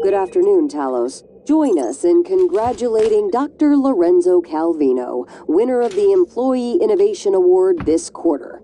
Good afternoon, Talos. Join us in congratulating Dr. Lorenzo Calvino, winner of the Employee Innovation Award this quarter.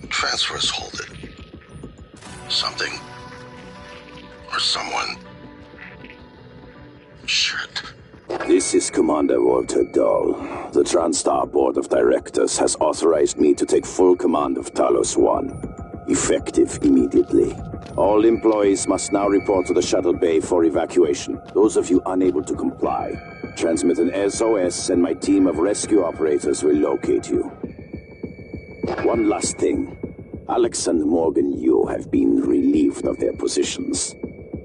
Transfers hold it. Something. Or someone. Shit. This is Commander Walter Dahl. The TranStar Board of Directors has authorized me to take full command of Talos 1. Effective immediately. All employees must now report to the shuttle bay for evacuation. Those of you unable to comply, transmit an SOS and my team of rescue operators will locate you. One last thing. Alex and Morgan Yu have been relieved of their positions.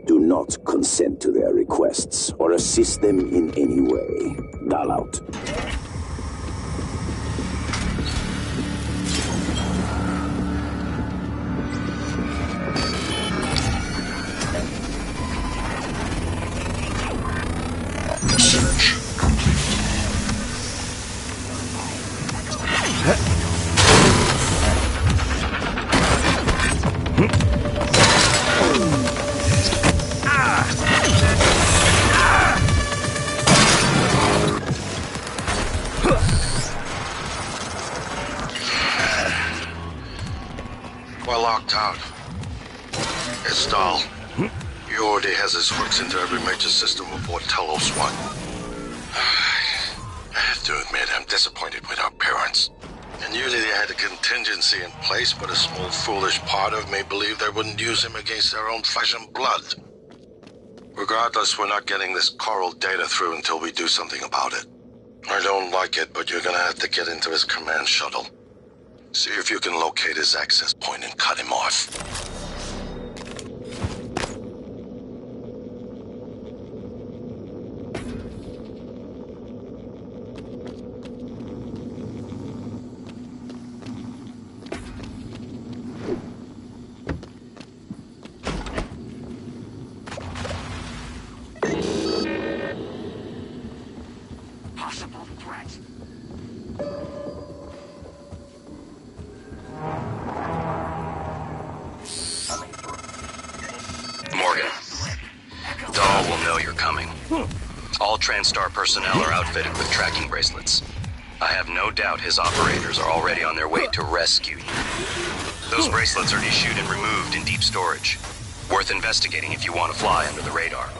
Do not consent to their requests or assist them in any way. Dahl out. Search complete. We're locked out. It's Dahl. He already has his hooks into every major system aboard Talos 1. I have to admit, I'm disappointed with our parents. I knew that they had a contingency in place, but a small foolish part of me believed they wouldn't use him against their own flesh and blood. Regardless, we're not getting this coral data through until we do something about it. I don't like it, but you're gonna have to get into his command shuttle. See if you can locate his access point and cut him off. Possible threat. Morgan, Dahl will know you're coming. All TranStar personnel are outfitted with tracking bracelets. I have no doubt his operators are already on their way to rescue you. Those bracelets are issued and removed in deep storage. Worth investigating if you want to fly under the radar.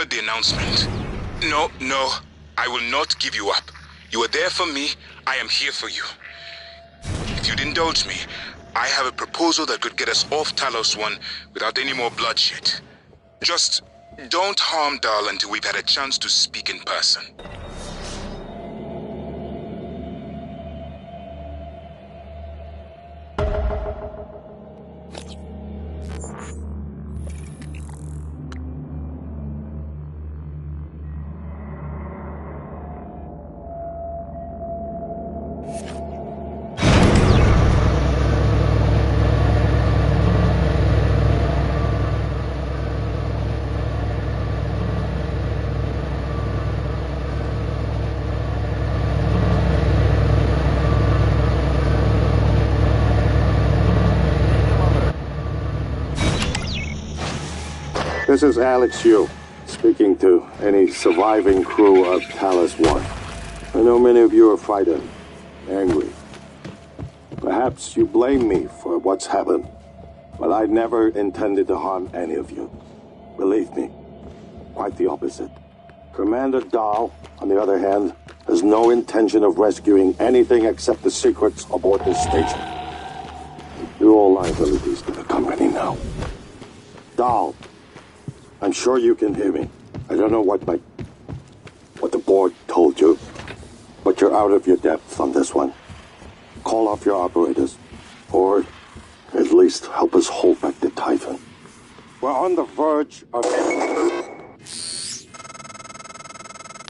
heard the announcement. No, I will not give you up. You are there for me, I am here for you. If you'd indulge me, I have a proposal that could get us off Talos 1 without any more bloodshed. Just don't harm Dahl until we've had a chance to speak in person. This is Alex Yu, speaking to any surviving crew of Talos 1. I know many of you are frightened, angry. Perhaps you blame me for what's happened, but I never intended to harm any of you. Believe me, quite the opposite. Commander Dahl, on the other hand, has no intention of rescuing anything except the secrets aboard this station. You're all liabilities to the company now. Dahl, I'm sure you can hear me. I don't know what the board told you, but you're out of your depth on this one. Call off your operators, or at least help us hold back the Titan. We're on the verge of...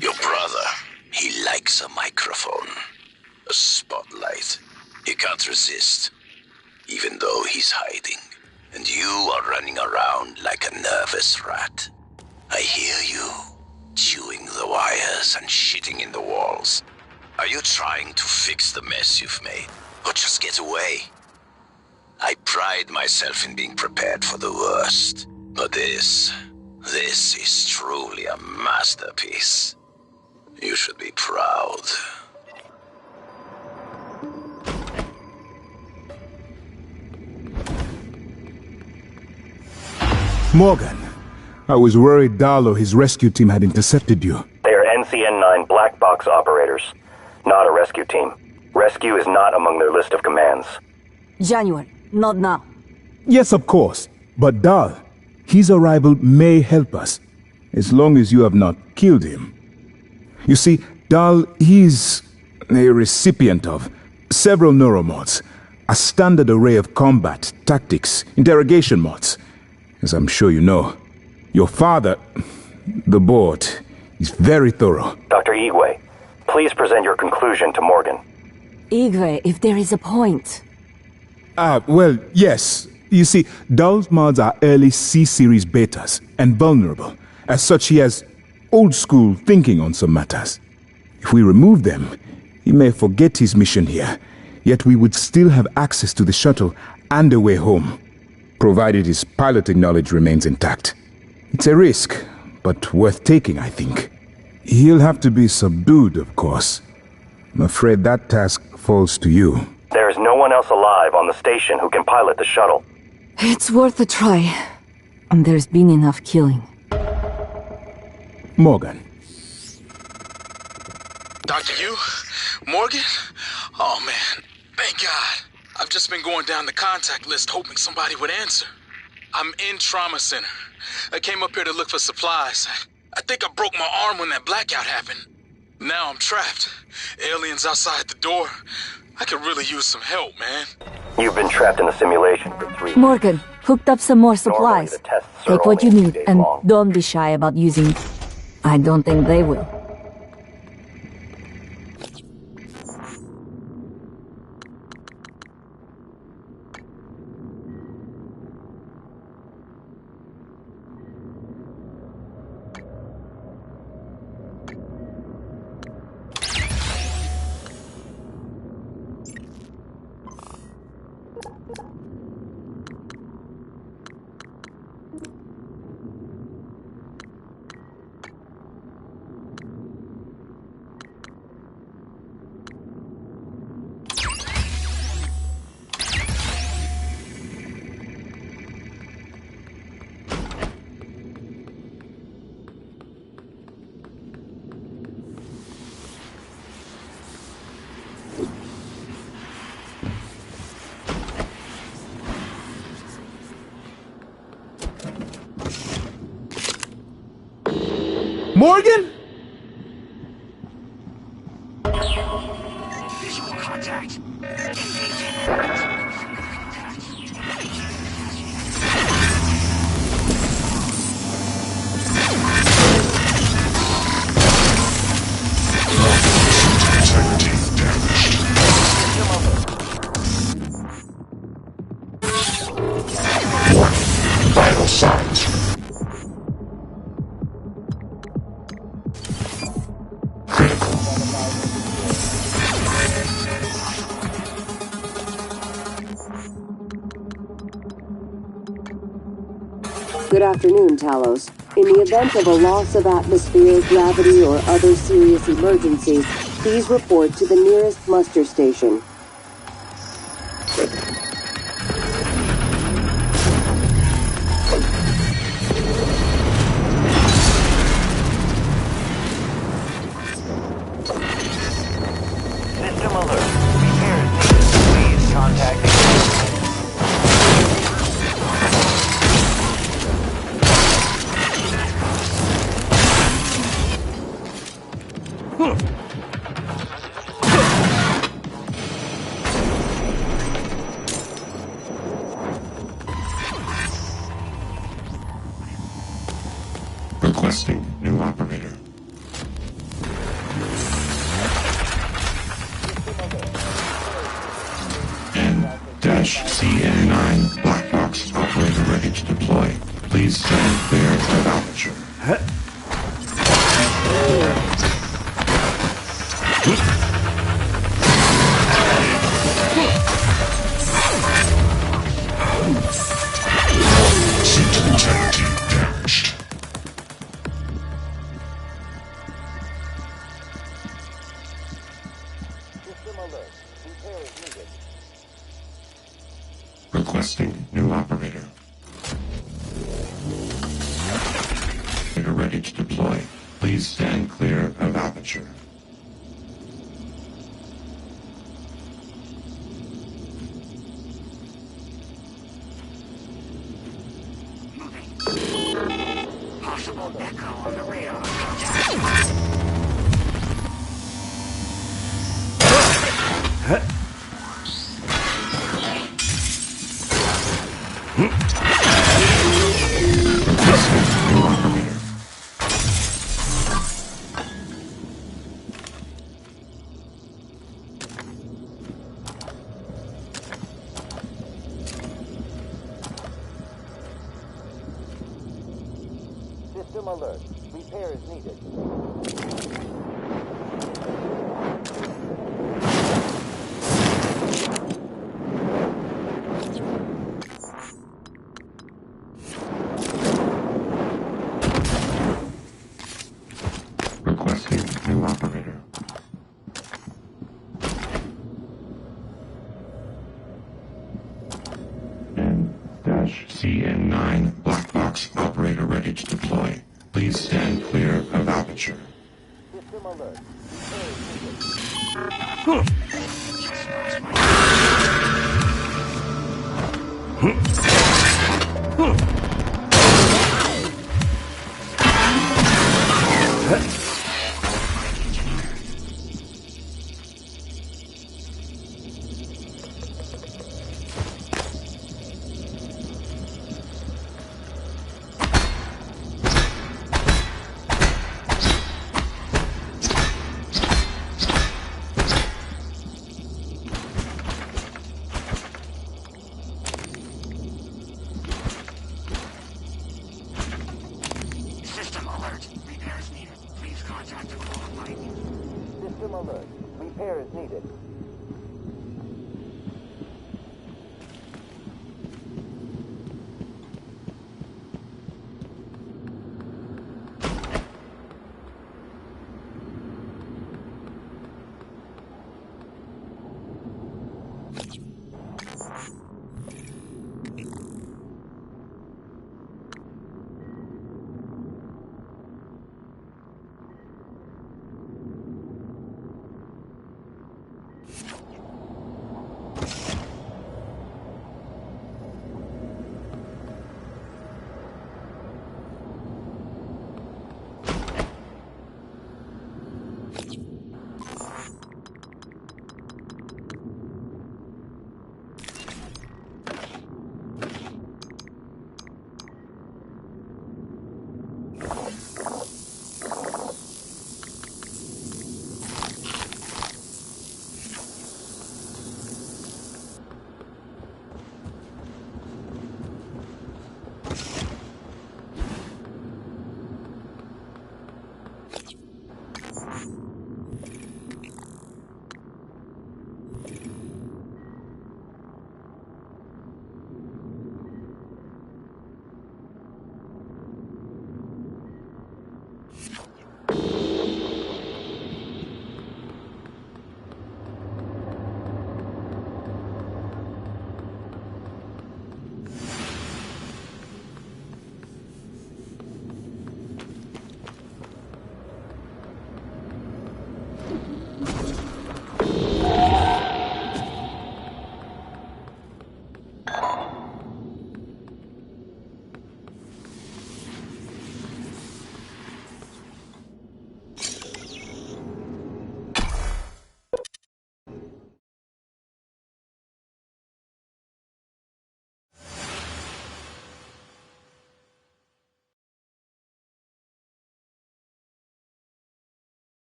Your brother, he likes a microphone. A spotlight. He can't resist, even though he's hiding. And you are running around like a nervous rat. I hear you, chewing the wires and shitting in the walls. Are you trying to fix the mess you've made, or just get away? I pride myself in being prepared for the worst, but this is truly a masterpiece. You should be proud. Morgan, I was worried Dahl or his rescue team had intercepted you. They are NCN-9 black box operators, not a rescue team. Rescue is not among their list of commands. January, not now. Yes, of course. But Dahl, his arrival may help us, as long as you have not killed him. You see, Dahl, he's a recipient of several neuromods, a standard array of combat, tactics, interrogation mods. As I'm sure you know, your father, the board, is very thorough. Dr. Igwe, please present your conclusion to Morgan. Igwe, if there is a point. Well, yes. You see, Dahl's mods are early C-series betas and vulnerable. As such, he has old-school thinking on some matters. If we remove them, he may forget his mission here, yet we would still have access to the shuttle and a way home, provided his piloting knowledge remains intact. It's a risk, but worth taking, I think. He'll have to be subdued, of course. I'm afraid that task falls to you. There is no one else alive on the station who can pilot the shuttle. It's worth a try. And there's been enough killing. Morgan. Dr. Yu? Morgan? Oh man, thank God. I've just been going down the contact list hoping somebody would answer. I'm in trauma center. I came up here to look for supplies. I think I broke my arm when that blackout happened. Now I'm trapped. Aliens outside the door. I could really use some help, man. You've been trapped in a simulation for 3 weeks. Morgan, hooked up some more supplies. Normally, the tests are Take what you only a need, few days and long. don't be shy about using... I don't think they will. Morgan? Visual contact. Vital signs. Good afternoon, Talos. In the event of a loss of atmosphere, gravity, or other serious emergency, please report to the nearest muster station. System alert. Repairs needed. Please contact the Requesting new operator. N-CN9 black box operator ready to deploy. Please stand clear of aperture. System integrity damaged. Requesting new operator. Operator ready to deploy. Please stand clear of aperture. Possible echo on the radar. Requesting new operator. System alert. Repairs needed. Requesting new operator. N-CN9 black box operator ready to deploy. Please stand clear of aperture. System alert. System alert. Repairs needed. Please contact the qualified. System alert. Repairs needed.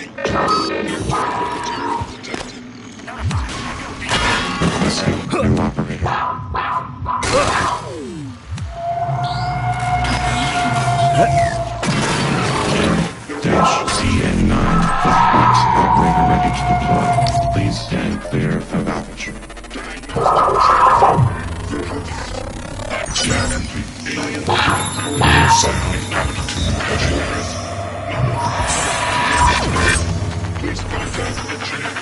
Scanning target. New firing material detected. Requesting new operator. CN9 black box operator ready to deploy. Please stand clear of aperture. Scan complete. Satellite altitude measured. Please contact engineer.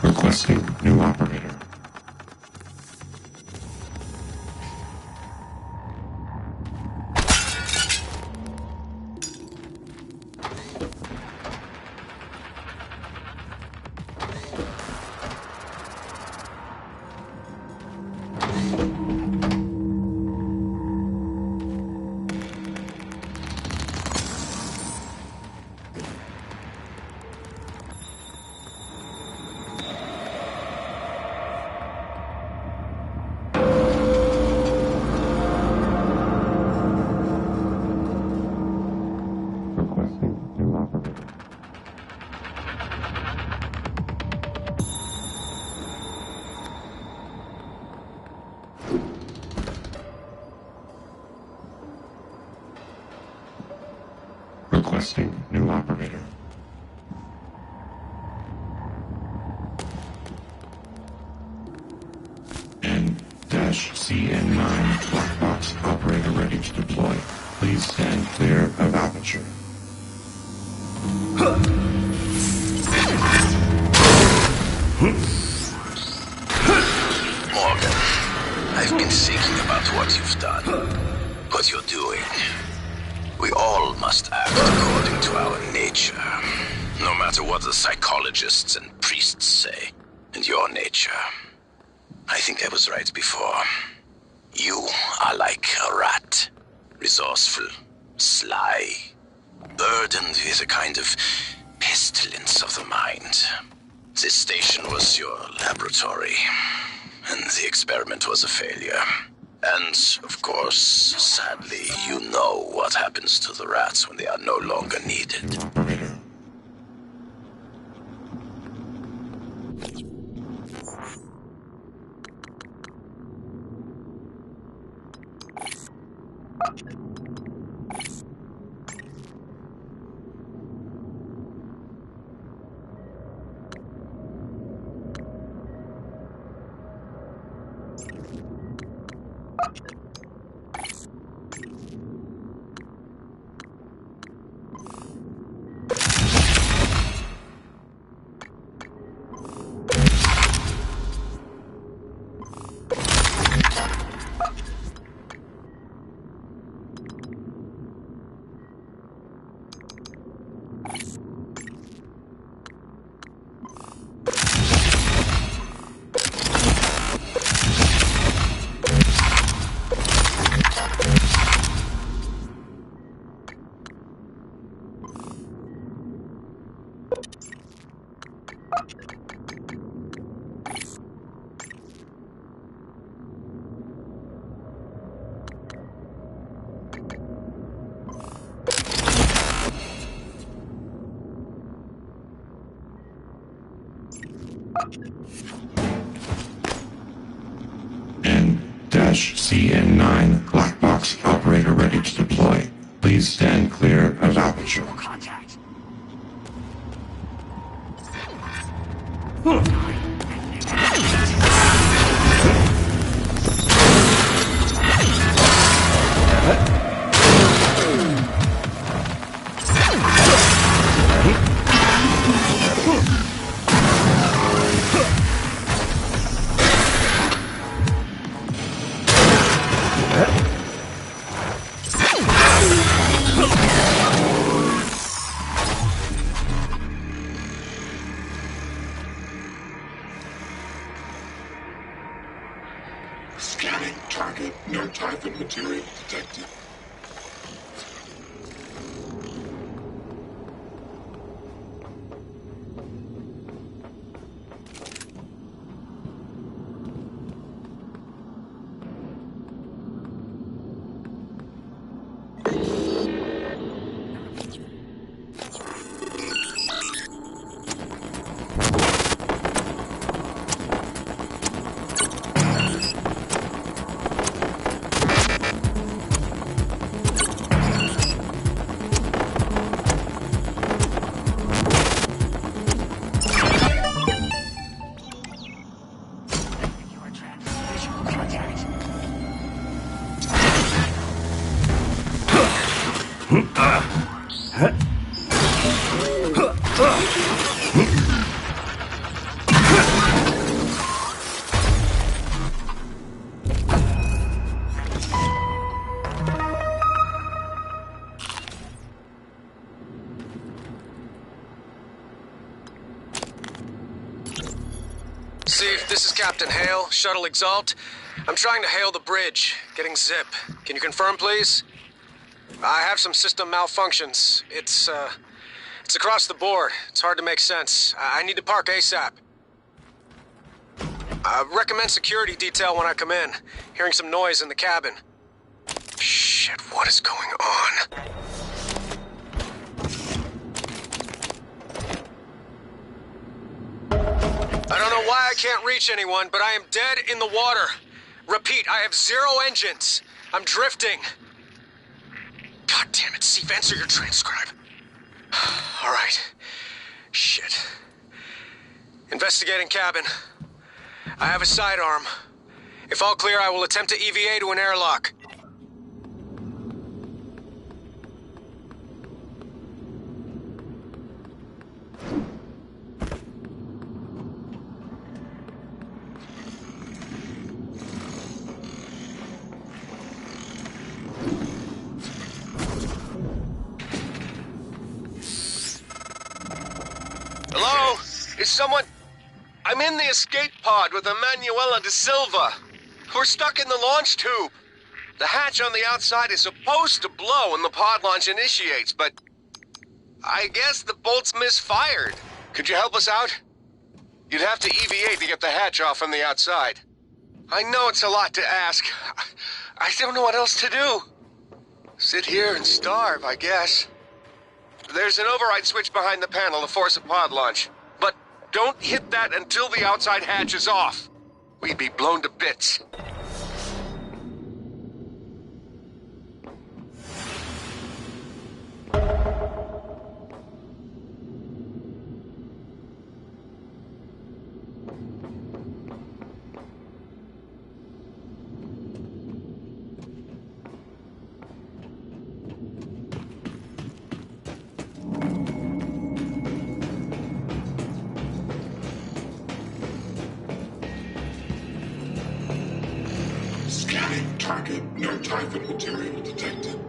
Requesting new operator. Requesting new operator. N-CN9 black box operator ready to deploy. Please stand clear of aperture. Morgan, I've been thinking about what you've done, what you're doing. We all must act according to our nature, no matter what the psychologists and priests say. And your nature. I think I was right before. You are like a rat. Resourceful, sly, burdened with a kind of pestilence of the mind. This station was your laboratory, and the experiment was a failure. And, of course, sadly, you know what happens to the rats when they are no longer needed. Operator. N-CN9 black box operator ready to deploy. Please stand clear of aperture. Contact. Scanning target. No typhon material detected. Steve, this is Captain Hale, Shuttle Exalt. I'm trying to hail the bridge, getting zip. Can you confirm, please? I have some system malfunctions. It's across the board. It's hard to make sense. I need to park ASAP. Recommend security detail when I come in. Hearing some noise in the cabin. Shit, what is going on? I don't know why I can't reach anyone, but I am dead in the water. Repeat, I have 0 engines. I'm drifting. God damn it, Steve, answer your transcribe. All right. Shit. Investigating cabin. I have a sidearm. If all clear, I will attempt to EVA to an airlock. Hello? Is someone... I'm in the escape pod with Emanuela de Silva. We're stuck in the launch tube. The hatch on the outside is supposed to blow when the pod launch initiates, but... I guess the bolt's misfired. Could you help us out? You'd have to EVA to get the hatch off from the outside. I know it's a lot to ask. I don't know what else to do. Sit here and starve, I guess. There's an override switch behind the panel to force a pod launch. But don't hit that until the outside hatch is off. We'd be blown to bits. Scanning target. No Typhon material detected.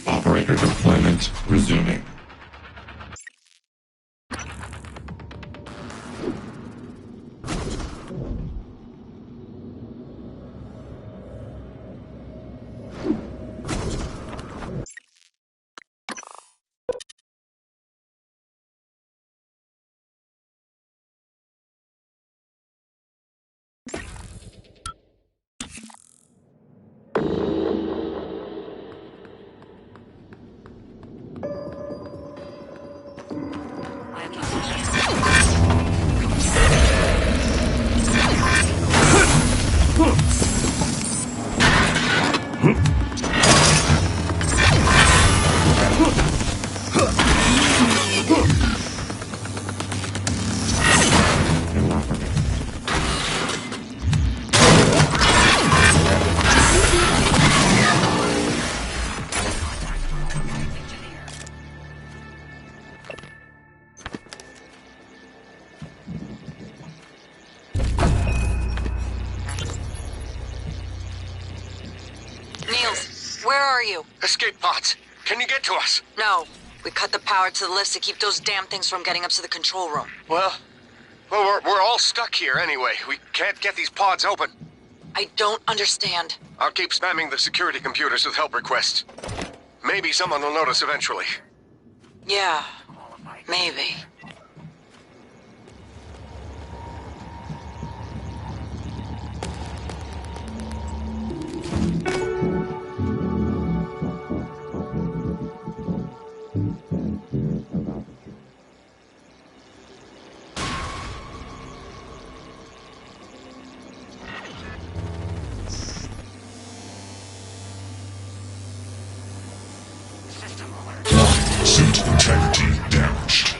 Operator deployment resuming. Where are you? Escape pods. Can you get to us? No. We cut the power to the lifts to keep those damn things from getting up to the control room. Well, we're all stuck here anyway. We can't get these pods open. I don't understand. I'll keep spamming the security computers with help requests. Maybe someone will notice eventually. Yeah, maybe. Suit integrity damaged.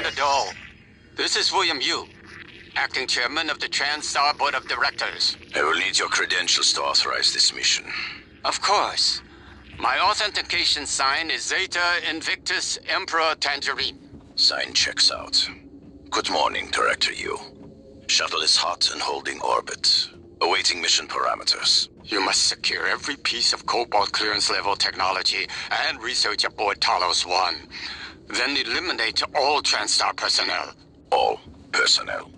Commander Dahl. This is William Yu, acting chairman of the TranStar Board of Directors. I will need your credentials to authorize this mission. Of course. My authentication sign is Zeta Invictus Emperor Tangerine. Sign checks out. Good morning, Director Yu. Shuttle is hot and holding orbit. Awaiting mission parameters. You must secure every piece of Cobalt clearance level technology and research aboard Talos 1. Then eliminate all TranStar personnel. All personnel.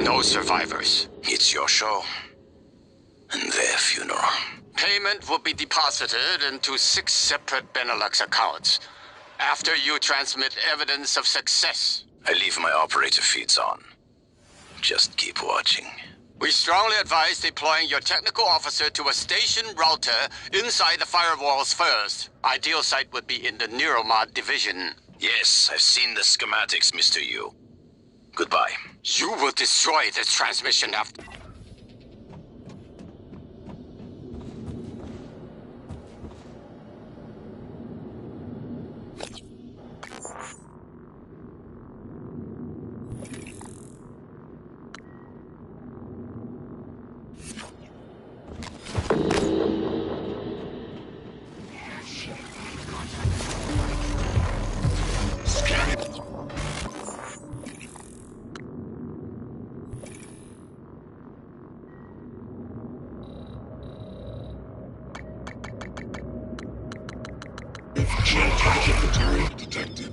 No survivors. It's your show. And their funeral. Payment will be deposited into 6 separate Benelux accounts. After you transmit evidence of success. I leave my operator feeds on. Just keep watching. We strongly advise deploying your technical officer to a station router inside the firewalls first. Ideal site would be in the Neuromod division. Yes, I've seen the schematics, Mr. Yu. Goodbye. You will destroy this transmission after... Material detected.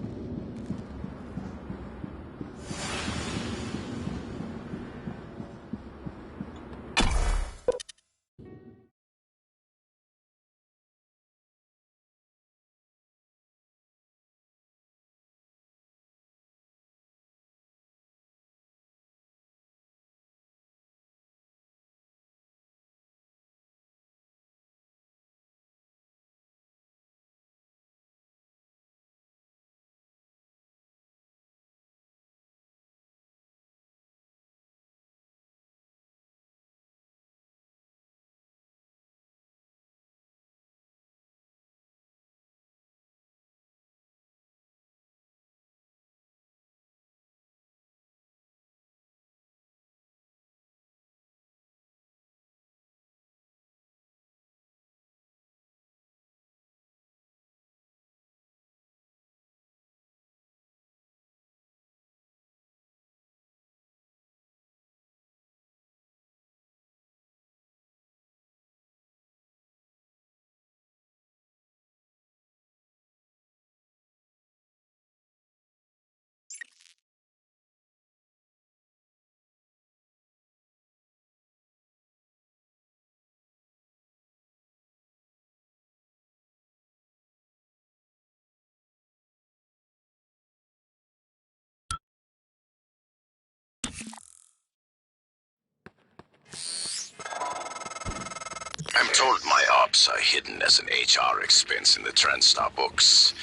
I'm told my ops are hidden as an HR expense in the TranStar books.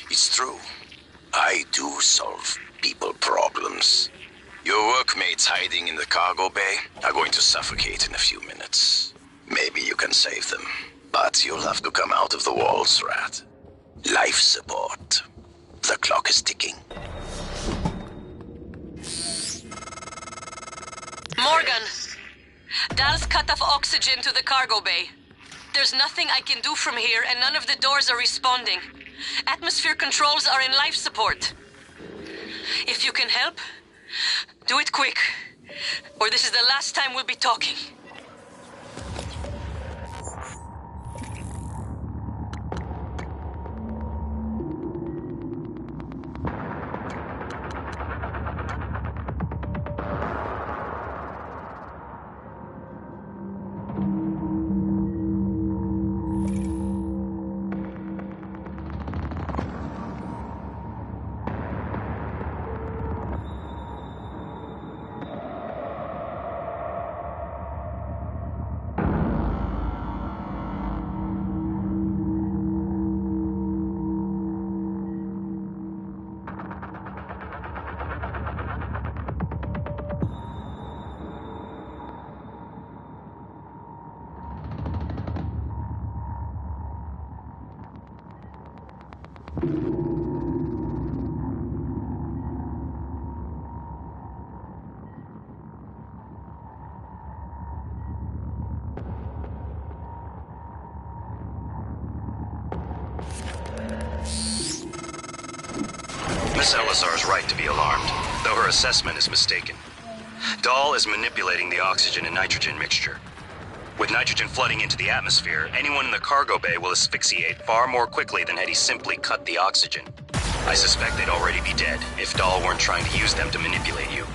It's true. I do solve people problems. Your workmates hiding in the cargo bay are going to suffocate in a few minutes. Maybe you can save them, but you'll have to come out of the walls, Rat. Life support. The clock is ticking. Morgan! Dal's cut off oxygen to the cargo bay. There's nothing I can do from here, and none of the doors are responding. Atmosphere controls are in life support. If you can help, do it quick, or this is the last time we'll be talking. Miss Elazar's right to be alarmed, though her assessment is mistaken. Dahl is manipulating the oxygen and nitrogen mixture. With nitrogen flooding into the atmosphere, anyone in the cargo bay will asphyxiate far more quickly than had he simply cut the oxygen. I suspect they'd already be dead if Dahl weren't trying to use them to manipulate you.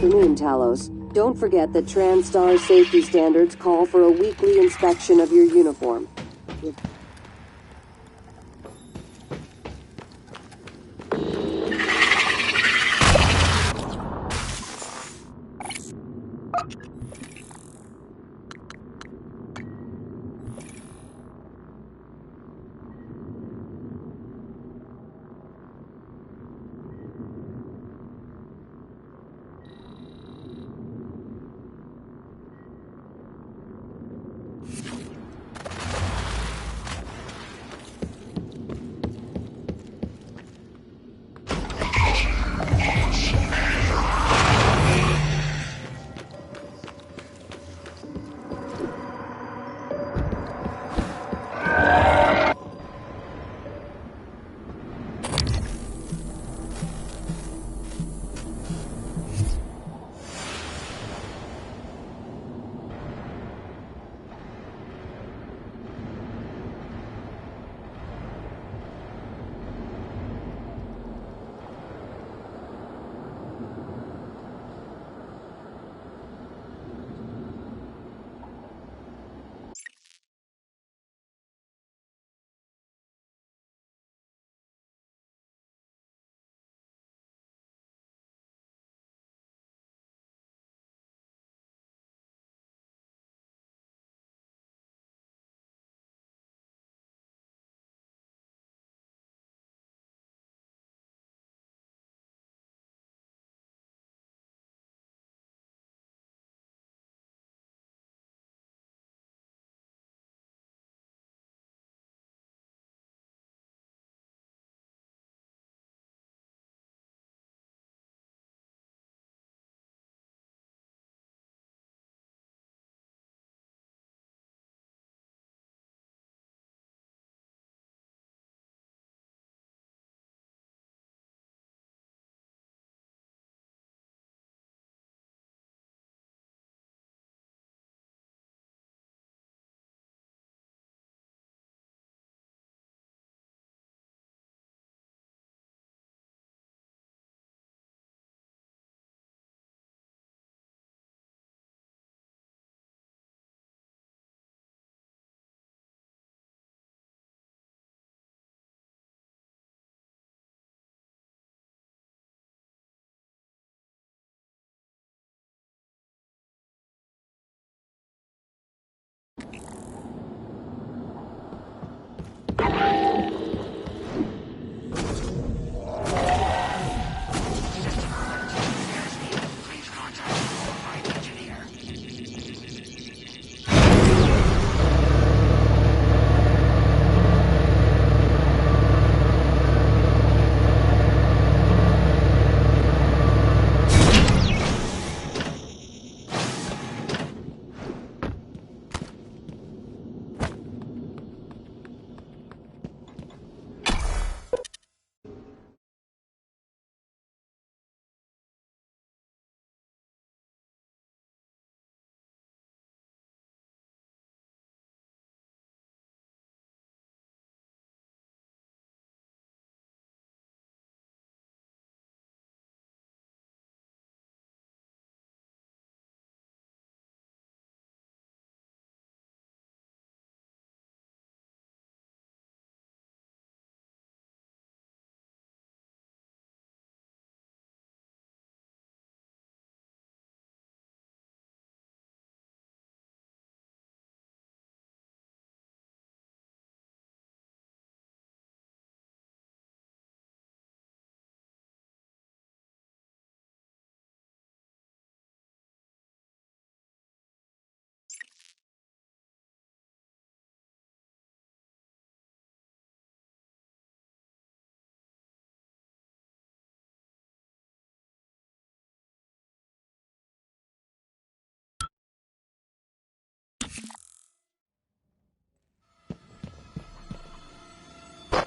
Afternoon, Talos. Don't forget that TranStar safety standards call for a weekly inspection of your uniform.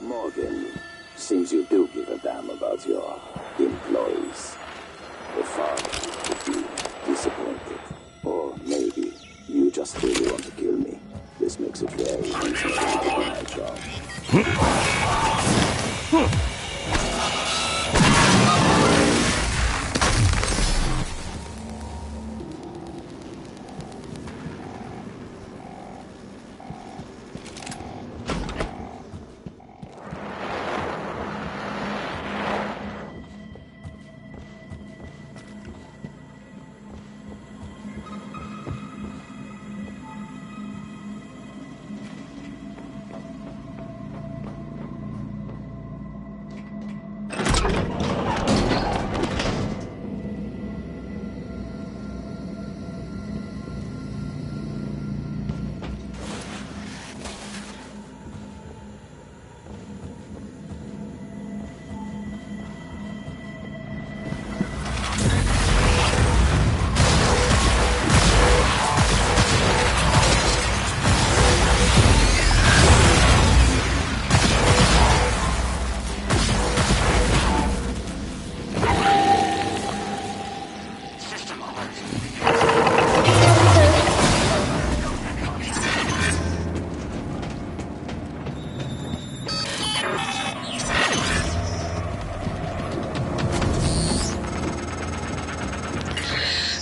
Morgan, seems you do give a damn about your employees. The father would be disappointed. Or maybe you just really want to kill me. This makes it very easy for me to do my job.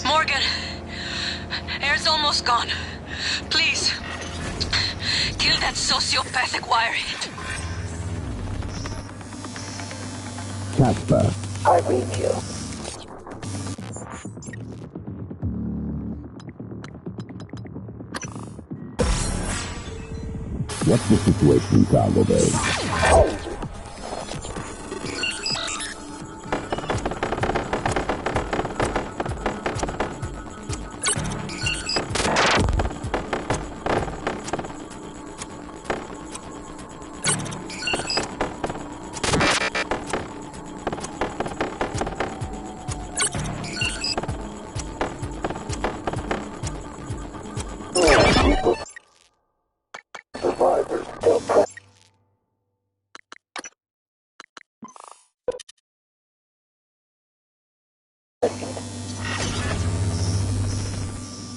Morgan, air's almost gone. Please, kill that sociopathic wirehead. Casper, I read you. What's the situation, Cargo Bay?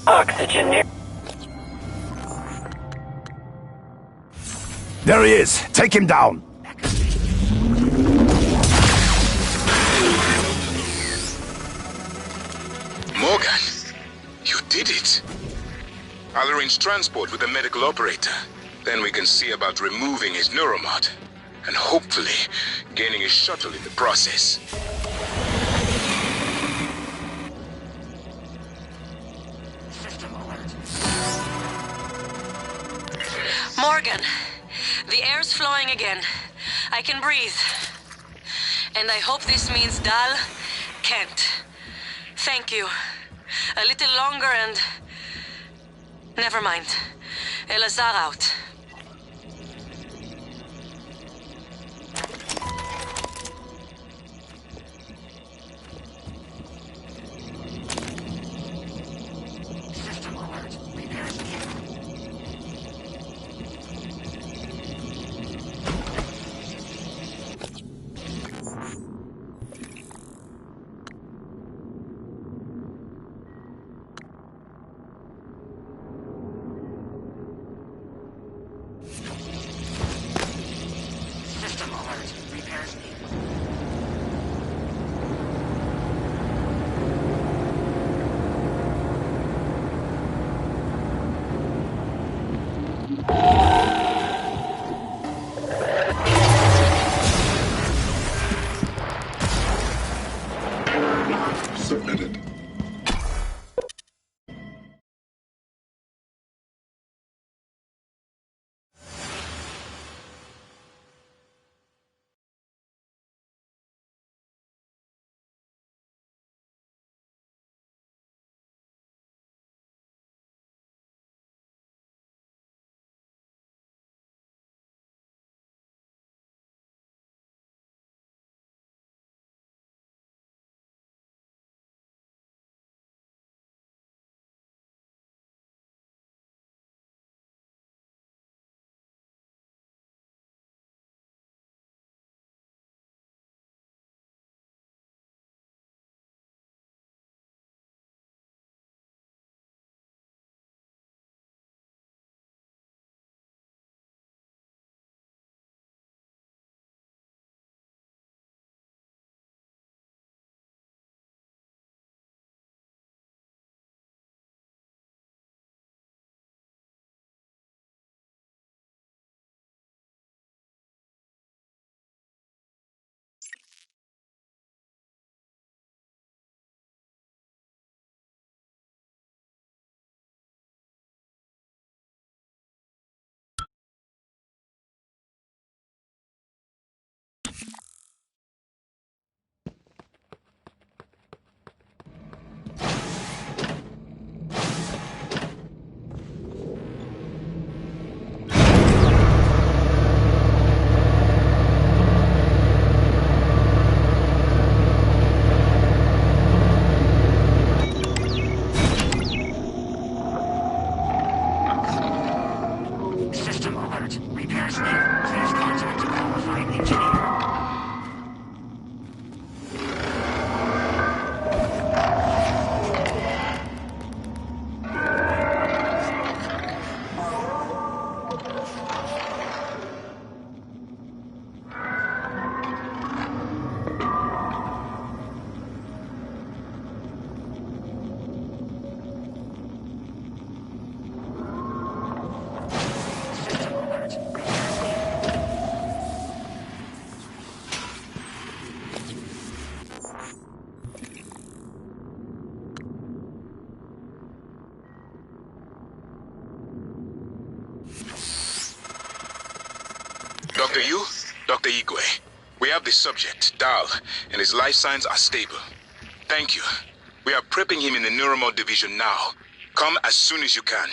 Oxygen near. There he is! Take him down! Morgan, you did it. I'll arrange transport with the medical operator. Then we can see about removing his neuromod. And hopefully, gaining a shuttle in the process. Morgan, the air's flowing again. I can breathe. And I hope this means Dal can't. Thank you. A little longer and... Never mind. Elazar out. Submitted. To you, Dr. Igwe. We have the subject, Dal, and his life signs are stable. Thank you. We are prepping him in the Neuromod division now. Come as soon as you can.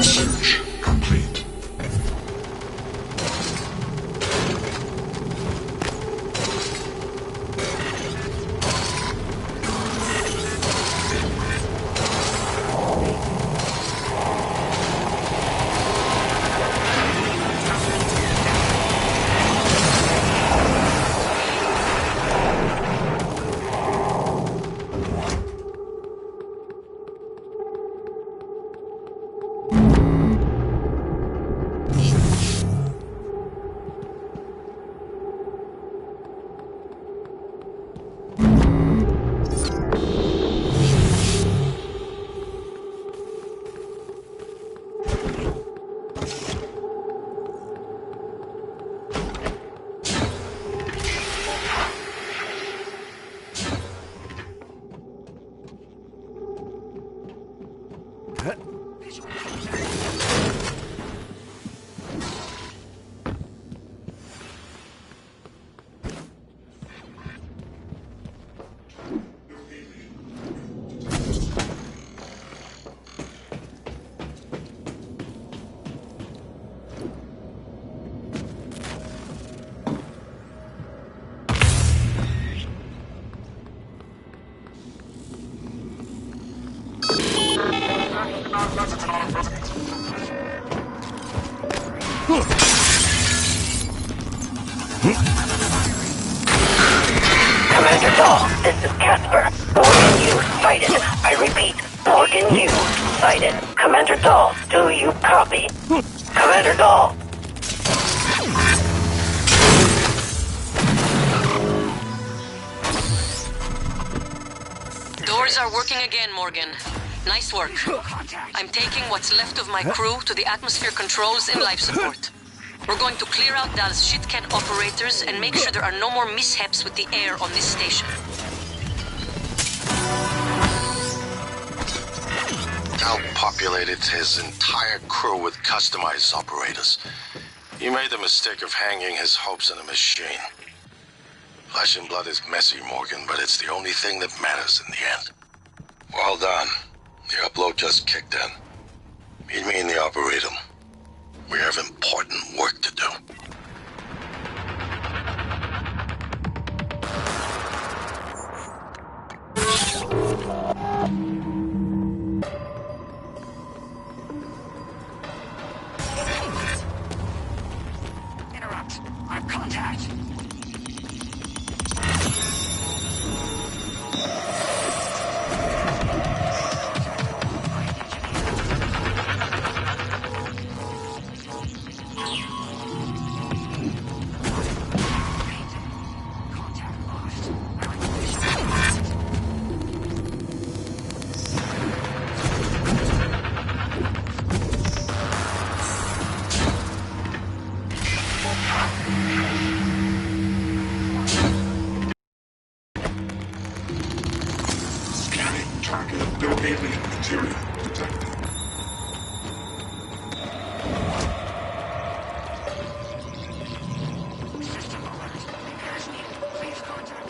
Search complete. Commander Dahl, this is Casper. Morgan you sighted. I repeat, Morgan you sighted. Commander Dahl, do you copy? Commander Dahl. Doors are working again, Morgan. Nice work. I'm taking what's left of my crew to the atmosphere controls in life support. We're going to clear out Dal's shit-can operators and make sure there are no more mishaps with the air on this station. Dal populated his entire crew with customized operators. He made the mistake of hanging his hopes on a machine. Flesh and blood is messy, Morgan, but it's the only thing that matters in the end. Well done. The upload just kicked in. Meet me in the operator. We have important work to do. Interrupt. I've contact. packet. No alien material detected. System alert. Repairs needed. Please contact.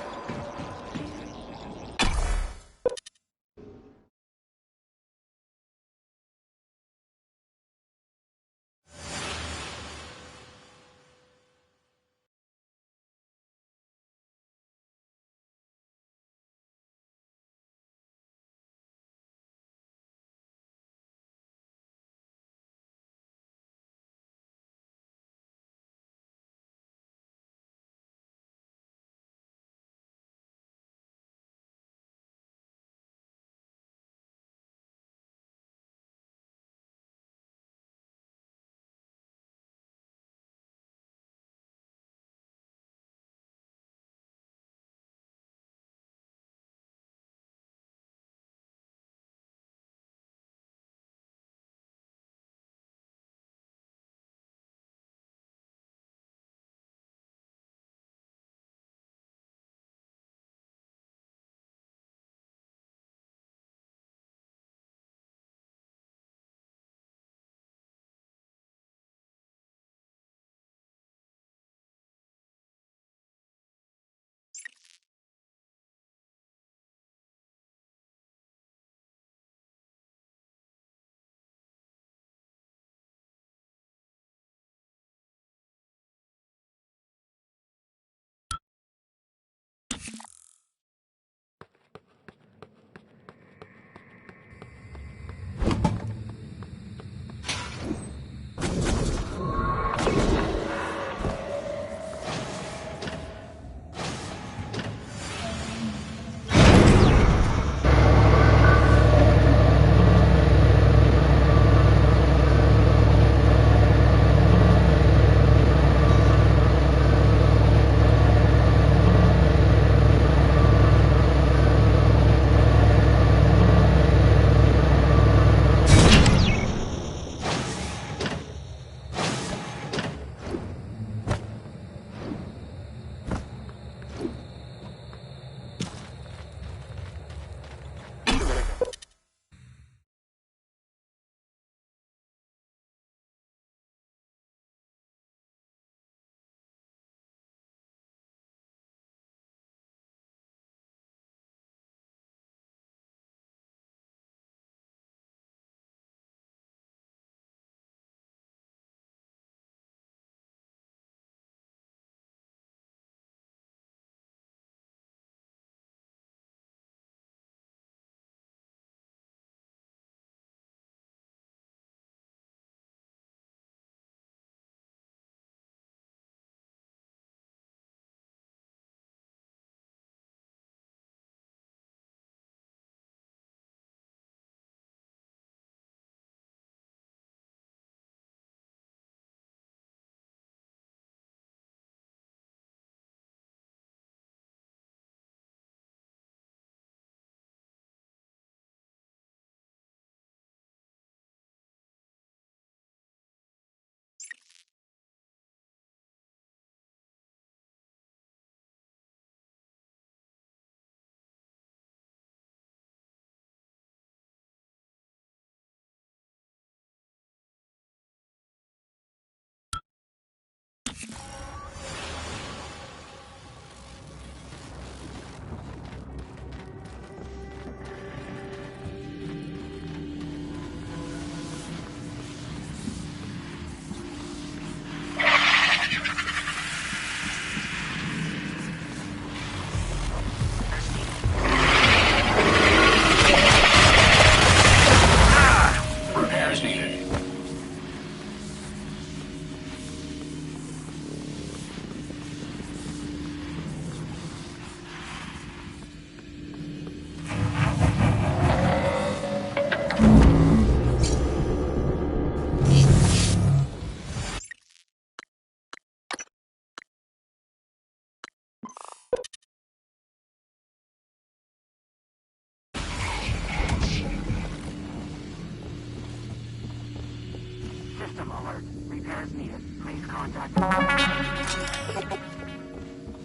System alert. Repairs needed. Please contact.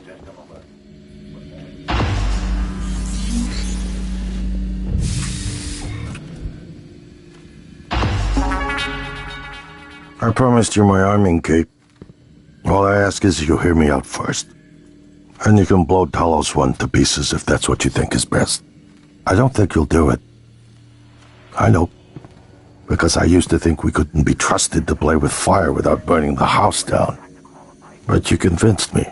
System alert. I promised you my arming cape. All I ask is you hear me out first. And you can blow Talos 1 to pieces if that's what you think is best. I don't think you'll do it. I know. Because I used to think we couldn't be trusted to play with fire without burning the house down. But you convinced me.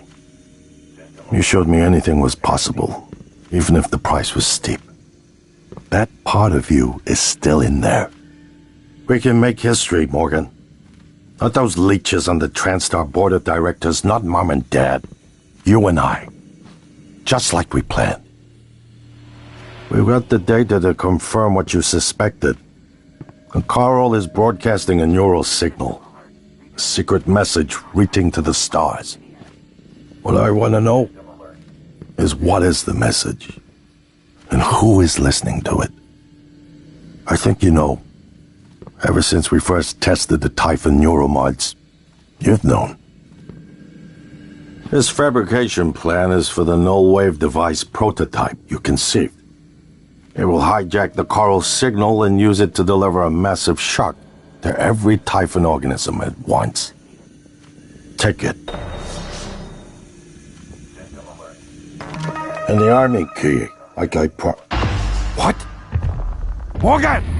You showed me anything was possible, even if the price was steep. That part of you is still in there. We can make history, Morgan. Not those leeches on the TranStar board of directors, not Mom and Dad. You and I. Just like we planned. We've got the data to confirm what you suspected. And Carl is broadcasting a neural signal. A secret message reaching to the stars. What I want to know is what is the message? And who is listening to it? I think you know. Ever since we first tested the Typhon neuromods, you've known. This fabrication plan is for the null-wave device prototype you conceived. It will hijack the coral signal and use it to deliver a massive shock to every Typhon organism at once. Take it. And the army key, like I What? Morgan!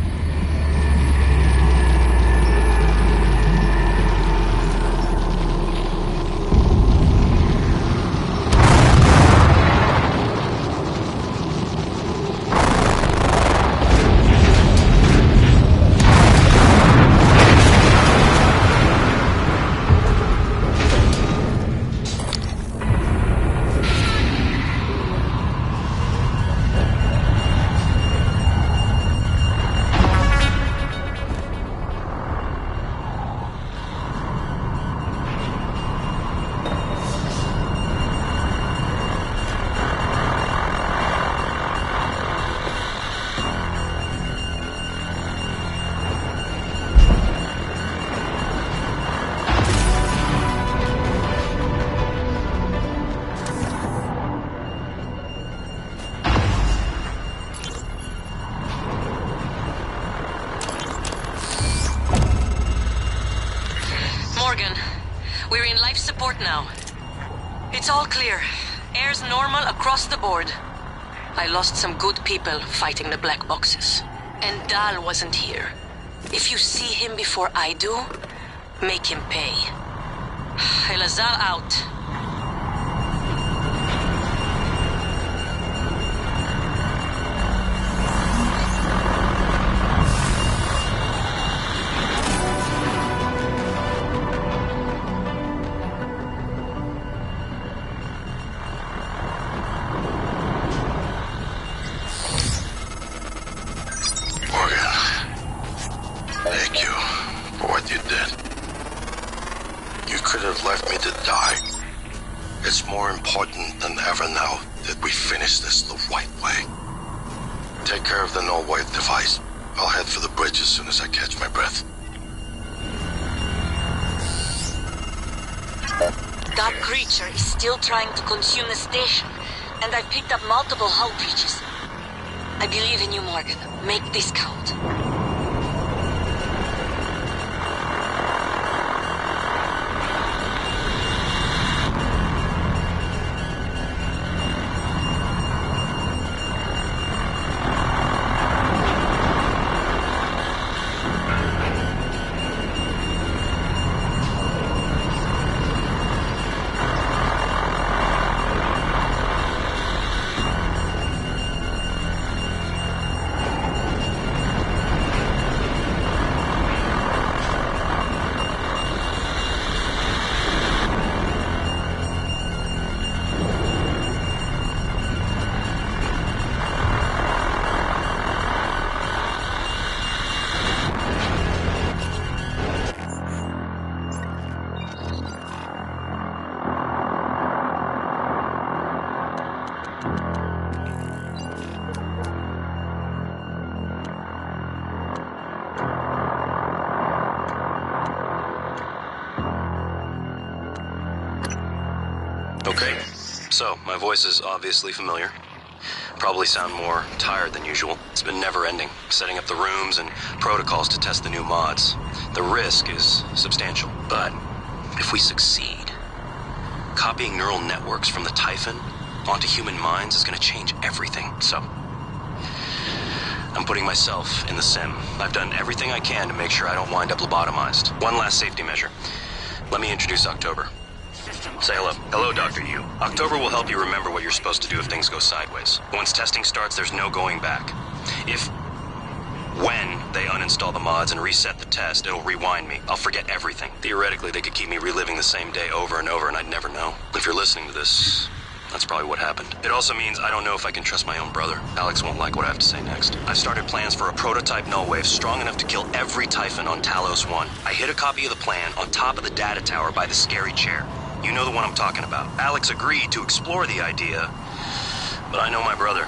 We're in life support now. It's all clear. Air's normal across the board. I lost some good people fighting the black boxes. And Dal wasn't here. If you see him before I do, make him pay. Elazar out. Trying to consume the station, and I've picked up multiple hull breaches. I believe in you, Morgan. Make this count. Okay, so my voice is obviously familiar. Probably sound more tired than usual. It's been never-ending, setting up the rooms and protocols to test the new mods. The risk is substantial, but if we succeed, copying neural networks from the Typhon onto human minds is going to change everything. So, I'm putting myself in the sim. I've done everything I can to make sure I don't wind up lobotomized. One last safety measure. Let me introduce October. Say hello. Hello, Dr. Yu. October will help you remember what you're supposed to do if things go sideways. Once testing starts, there's no going back. When they uninstall the mods and reset the test, it'll rewind me. I'll forget everything. Theoretically, they could keep me reliving the same day over and over, and I'd never know. If you're listening to this, that's probably what happened. It also means I don't know if I can trust my own brother. Alex won't like what I have to say next. I've started plans for a prototype null wave strong enough to kill every Typhon on Talos 1. I hid a copy of the plan on top of the data tower by the scary chair. You know the one I'm talking about. Alex agreed to explore the idea, but I know my brother.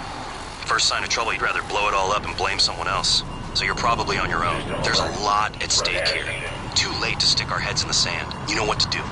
First sign of trouble, he'd rather blow it all up and blame someone else. So you're probably on your own. There's a lot at stake here. Too late to stick our heads in the sand. You know what to do.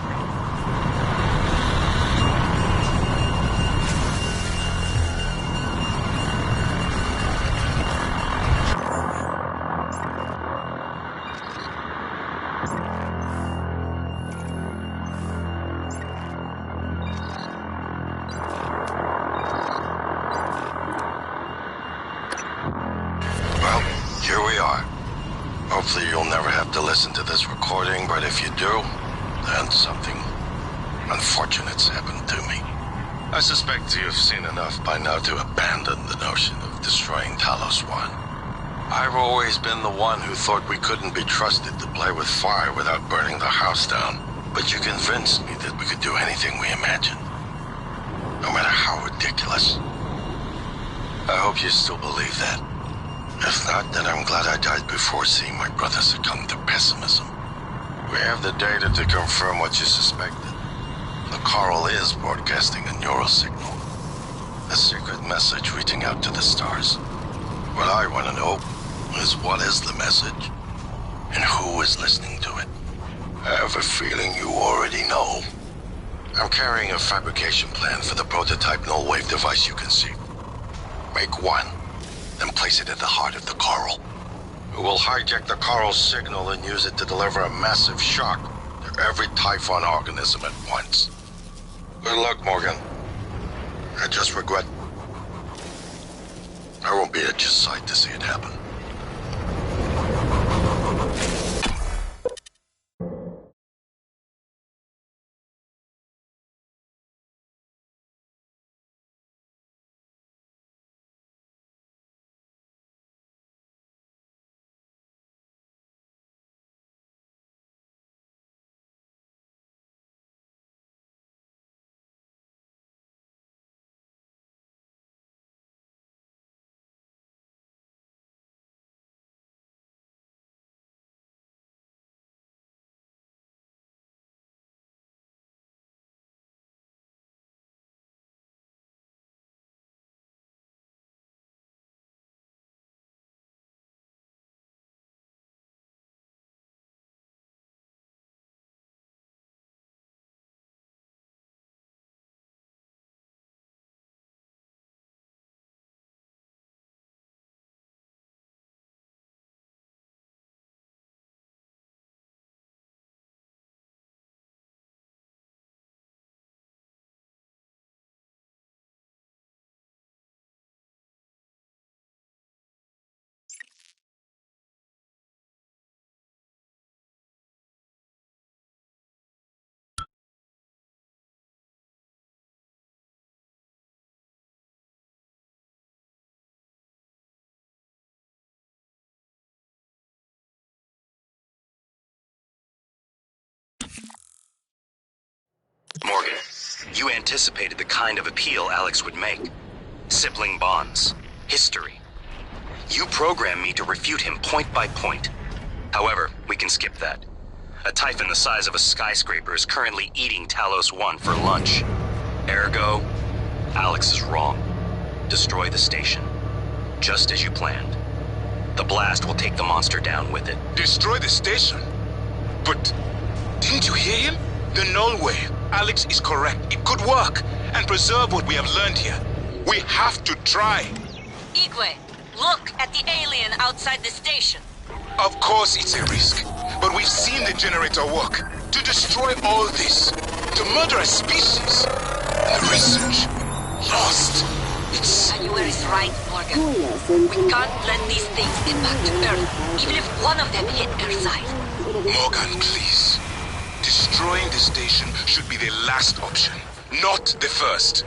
Hopefully you'll never have to listen to this recording, but if you do, then something unfortunate's happened to me. I suspect you've seen enough by now to abandon the notion of destroying Talos 1. I've always been the one who thought we couldn't be trusted to play with fire without burning the house down, but you convinced me that we could do anything we imagined, no matter how ridiculous. I hope you still believe that. If not, then I'm glad I died before seeing my brother succumb to pessimism. We have the data to confirm what you suspected. The coral is broadcasting a neural signal. A secret message reaching out to the stars. What I want to know is what is the message, and who is listening to it. I have a feeling you already know. I'm carrying a fabrication plan for the prototype null wave device you conceived. Make one, then place it at the heart of the coral. We will hijack the coral's signal and use it to deliver a massive shock to every Typhon organism at once. Good luck, Morgan. I just regret I won't be at your side to see it happen. Morgan, you anticipated the kind of appeal Alex would make. Sibling bonds. History. You programmed me to refute him point by point. However, we can skip that. A Typhon the size of a skyscraper is currently eating Talos 1 for lunch. Ergo, Alex is wrong. Destroy the station. Just as you planned. The blast will take the monster down with it. Destroy the station? But didn't you hear him? The null wave. Alex is correct. It could work and preserve what we have learned here. We have to try. Igwe, look at the alien outside the station. Of course it's a risk, but we've seen the generator work. To destroy all this, to murder a species, the research, lost. It's... Manuel is right, Morgan. We can't let these things get back to Earth, even if one of them hit their side. Morgan, please. Destroying the station should be the last option, not the first.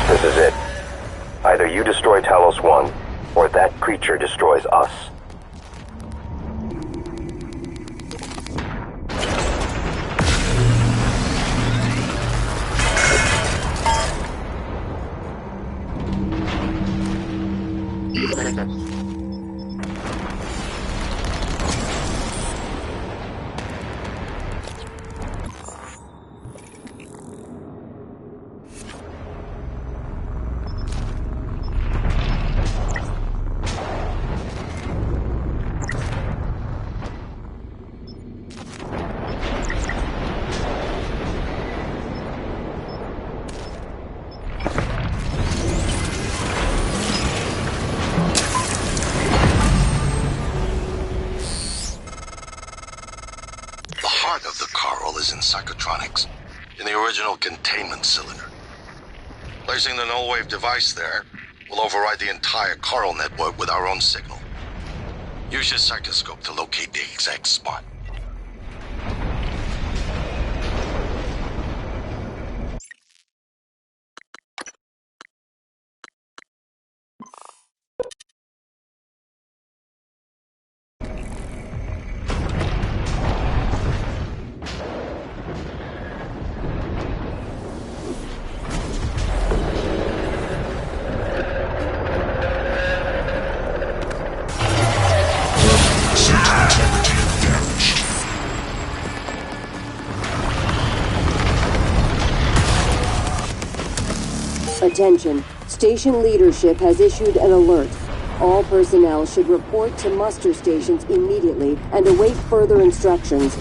This is it. Either you destroy Talos 1, or that creature destroys us. Of the coral is in psychotronics, in the original containment cylinder. Placing the null-wave device there will override the entire coral network with our own signal. Use your psychoscope to locate the exact spot. Attention. Station leadership has issued an alert. All personnel should report to muster stations immediately and await further instructions.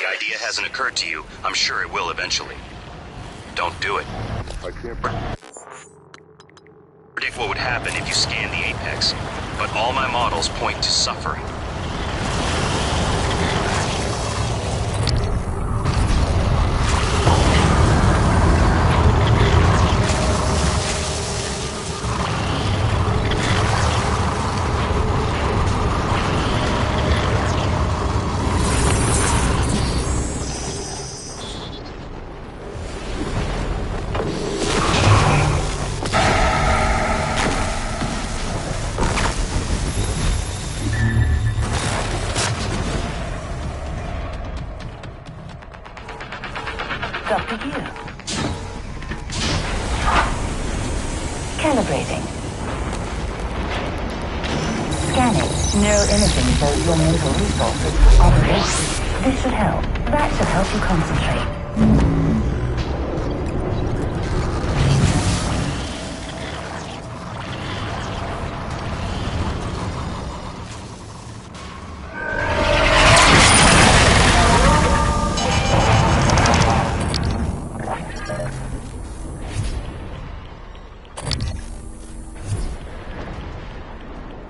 the idea hasn't occurred to you, I'm sure it will eventually. Don't do it. I can't... Predict what would happen if you scan the Apex, but all my models point to suffering. Dr. Yu. Calibrating. Scanning. Neuroimaging shows your mental resources are wasted. This should help. That should help you concentrate.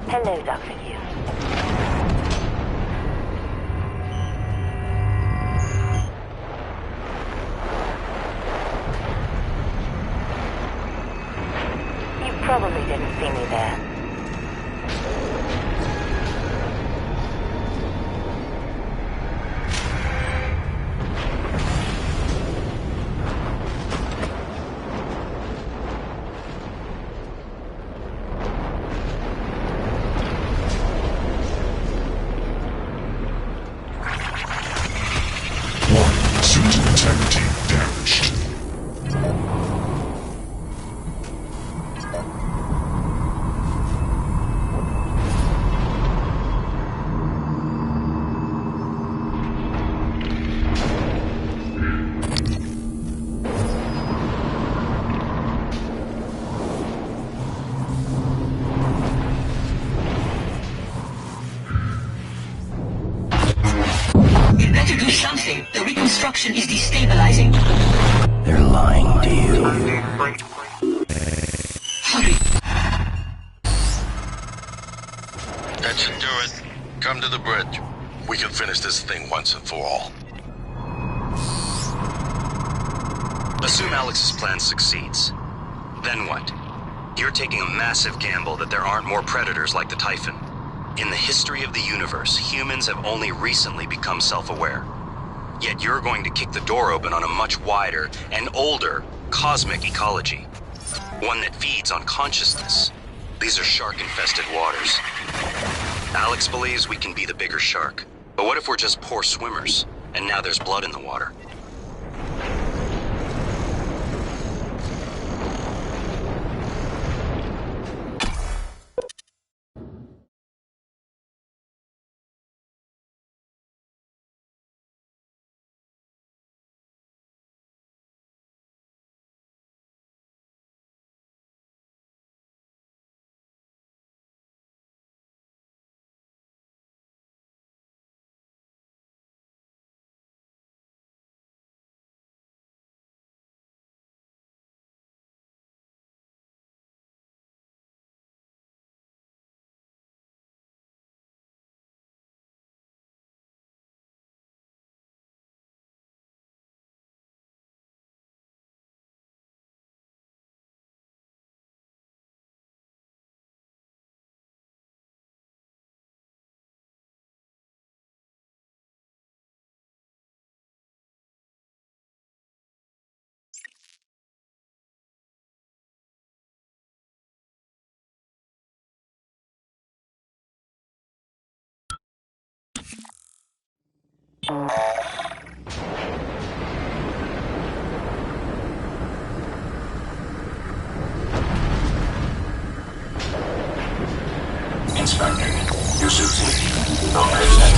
Hello, Dr. Yu. You probably didn't see me there. Suit integrity damaged. You better do something. The reconstruction is destabilizing. They're lying to you. Hurry. That should do it. Come to the bridge. We can finish this thing once and for all. Assume Alex's plan succeeds. Then what? You're taking a massive gamble that there aren't more predators like the Typhon. In the history of the universe, humans have only recently become self-aware. Yet you're going to kick the door open on a much wider and older cosmic ecology. One that feeds on consciousness. These are shark-infested waters. Alex believes we can be the bigger shark. But what if we're just poor swimmers, and now there's blood in the water? Inspector, your suit's leaking. Owners at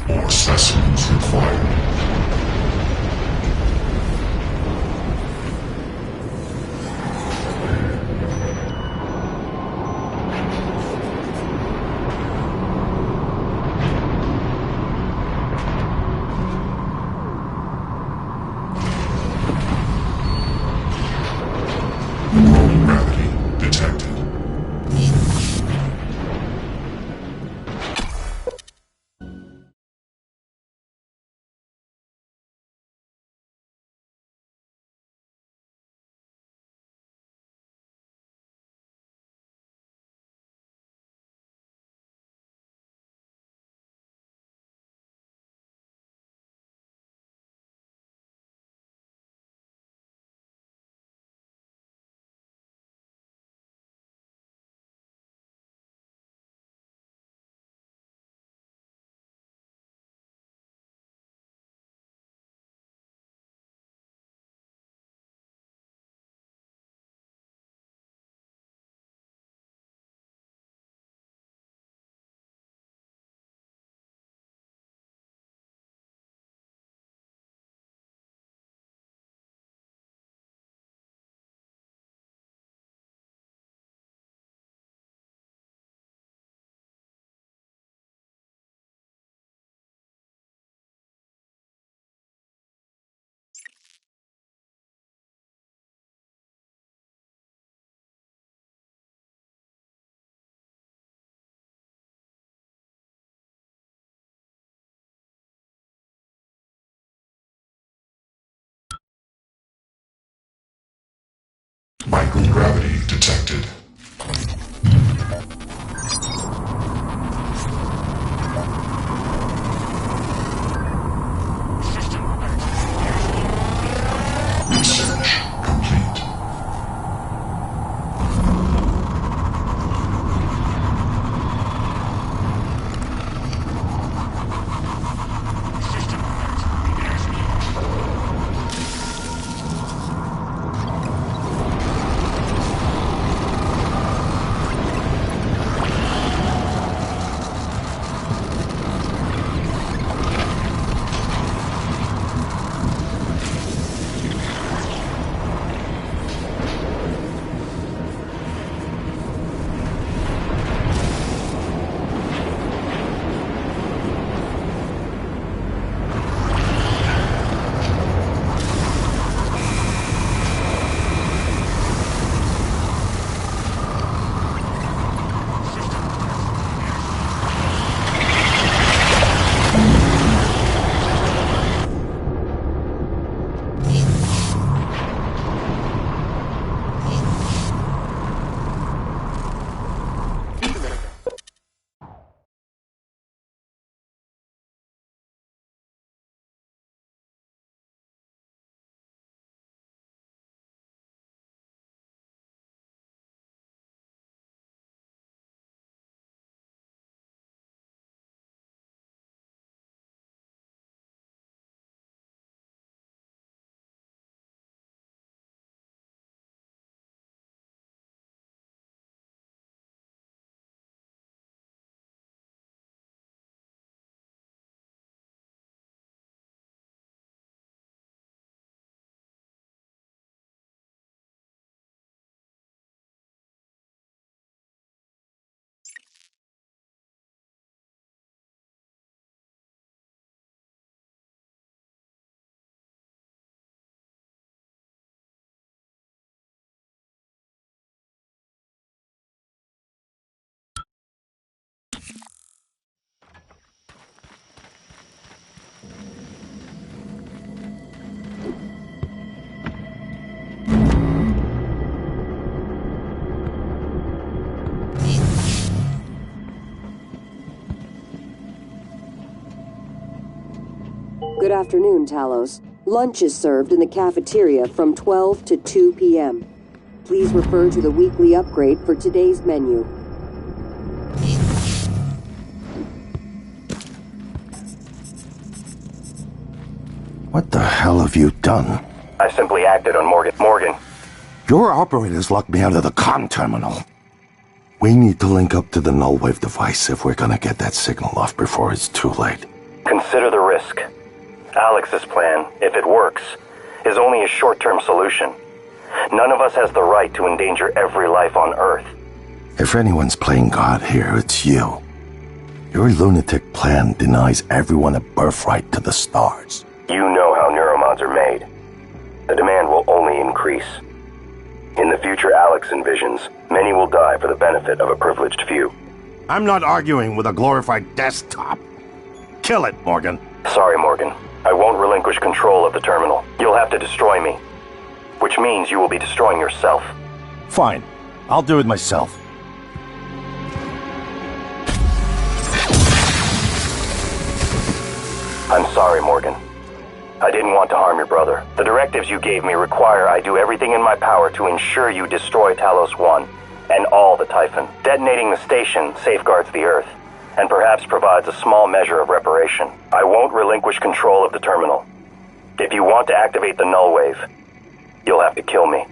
More specimens required. Low gravity detected. Microgravity detected. Research complete. Good afternoon, Talos. Lunch is served in the cafeteria from 12 to 2 p.m. Please refer to the weekly upgrade for today's menu. What the hell have you done? I simply acted on Morgan. Your operators locked me out of the comm terminal. We need to link up to the null wave device if we're gonna get that signal off before it's too late. Consider the risk. Alex's plan, if it works, is only a short-term solution. None of us has the right to endanger every life on Earth. If anyone's playing God here, it's you. Your lunatic plan denies everyone a birthright to the stars. You know how neuromods are made. The demand will only increase. In the future Alex envisions, many will die for the benefit of a privileged few. I'm not arguing with a glorified desktop. Kill it, Morgan. Sorry, Morgan. I won't relinquish control of the terminal. You'll have to destroy me. Which means you will be destroying yourself. Fine. I'll do it myself. I'm sorry, Morgan. I didn't want to harm your brother. The directives you gave me require I do everything in my power to ensure you destroy Talos 1 and all the Typhon. Detonating the station safeguards the Earth, and perhaps provides a small measure of reparation. I won't relinquish control of the terminal. If you want to activate the null wave, you'll have to kill me.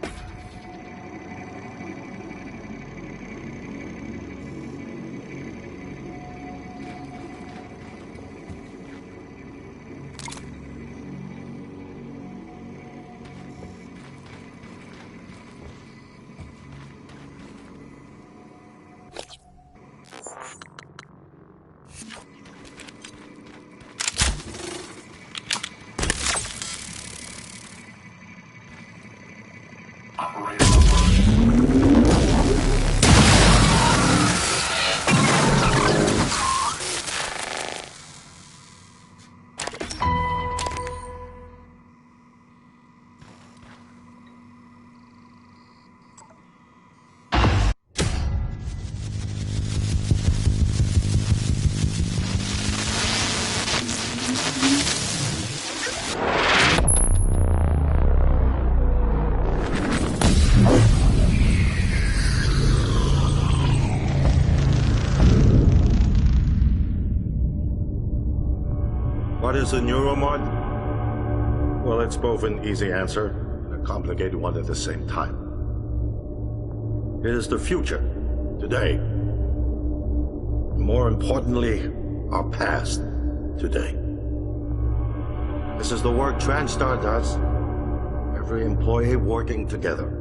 What is a neuromod? Well, it's both an easy answer and a complicated one at the same time. It is the future, today. And more importantly, our past, today. This is the work TranStar does. Every employee working together.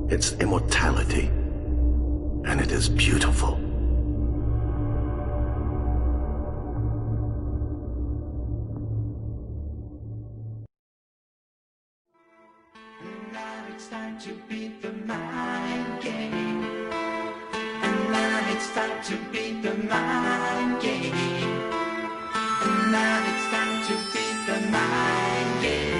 It's immortality. And it is beautiful. It's time to beat the mind game. And now it's time to beat the mind game. And now it's time to beat the mind game.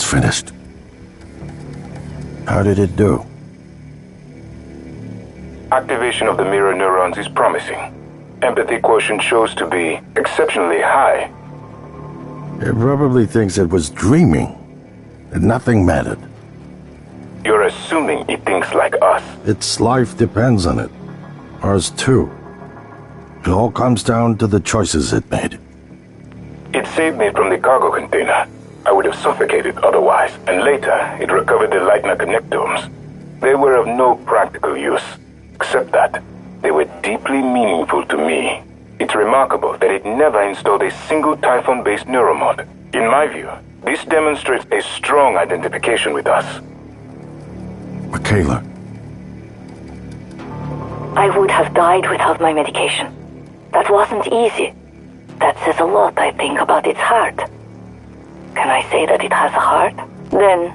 finished. How did it do? Activation of the mirror neurons is promising. Empathy quotient shows to be exceptionally high. It probably thinks it was dreaming, and nothing mattered. You're assuming it thinks like us. Its life depends on it. Ours too. It all comes down to the choices it made. It saved me from the cargo container. I would have suffocated otherwise, and later it recovered the Leitner connectomes. They were of no practical use, except that they were deeply meaningful to me. It's remarkable that it never installed a single Typhon-based neuromod. In my view, this demonstrates a strong identification with us. Michaela. I would have died without my medication. That wasn't easy. That says a lot, I think, about its heart. Can I say that it has a heart? Then,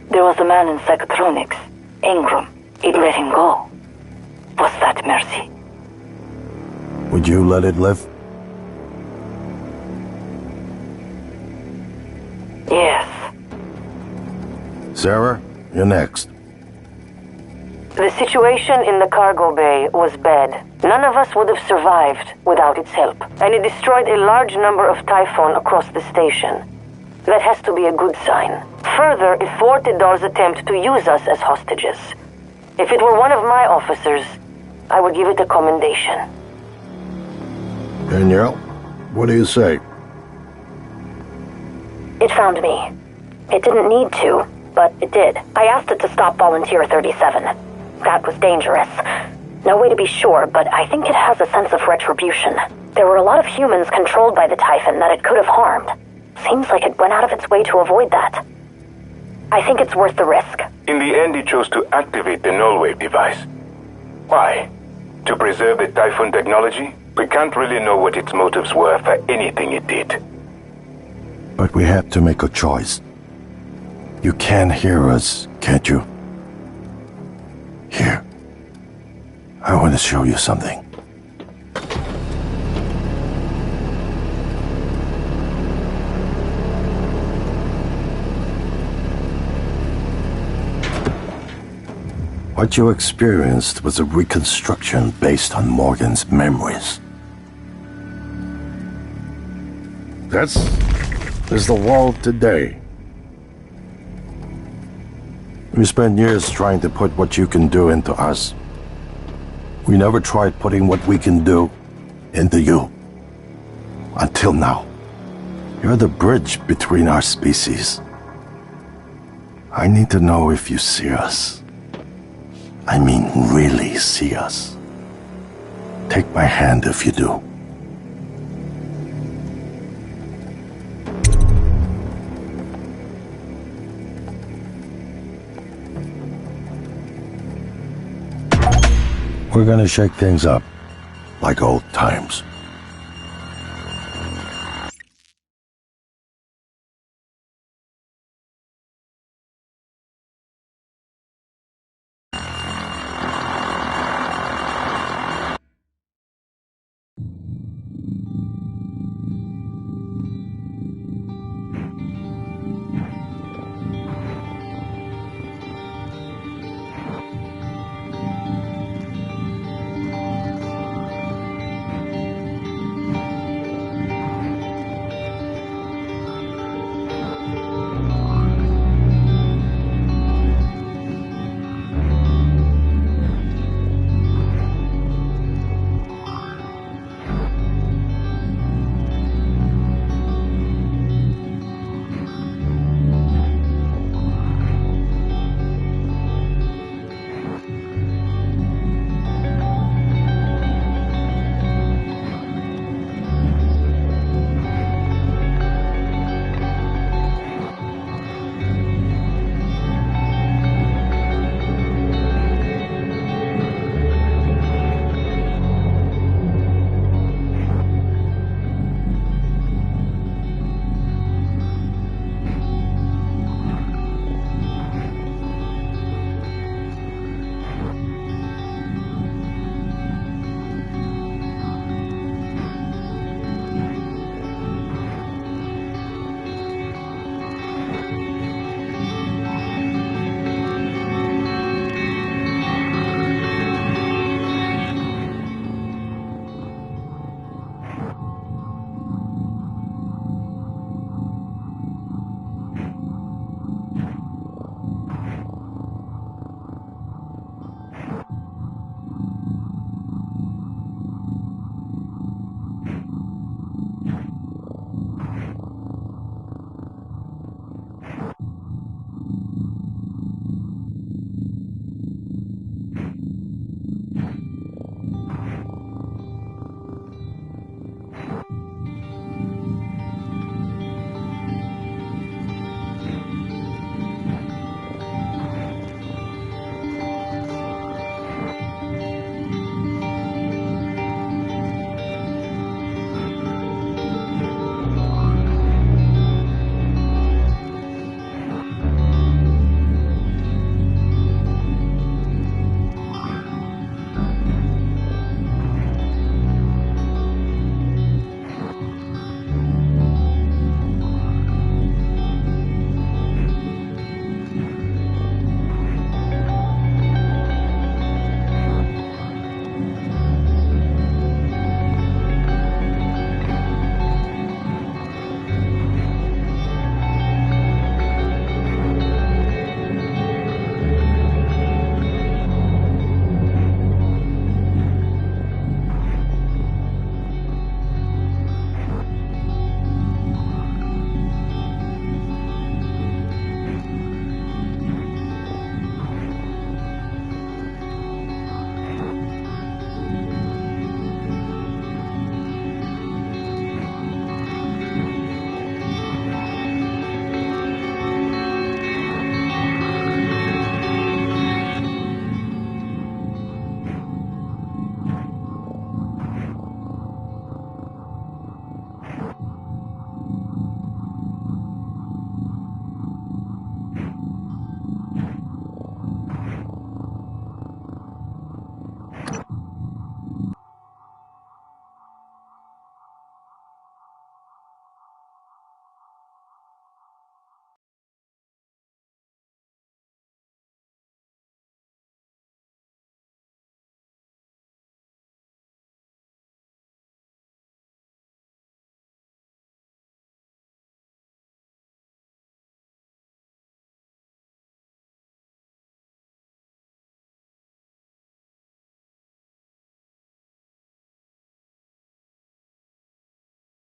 there was a man in psychotronics, Ingram. It let him go. Was that mercy? Would you let it live? Yes. Sarah, you're next. The situation in the cargo bay was bad. None of us would have survived without its help, and it destroyed a large number of Typhon across the station. That has to be a good sign. Further, it thwarted Dahl's attempt to use us as hostages. If it were one of my officers, I would give it a commendation. Danielle, what do you say? It found me. It didn't need to, but it did. I asked it to stop Volunteer 37. That was dangerous. No way to be sure, but I think it has a sense of retribution. There were a lot of humans controlled by the Typhon that it could have harmed. Seems like it went out of its way to avoid that. I think it's worth the risk. In the end, it chose to activate the null wave device. Why? To preserve the Typhon technology? We can't really know what its motives were for anything it did. But we have to make a choice. You can hear us, can't you? Here. I want to show you something. What you experienced was a reconstruction based on Morgan's memories. This is the world today. We spent years trying to put what you can do into us. We never tried putting what we can do into you. Until now. You're the bridge between our species. I need to know if you see us. I mean, really see us. Take my hand if you do. We're gonna shake things up, like old times.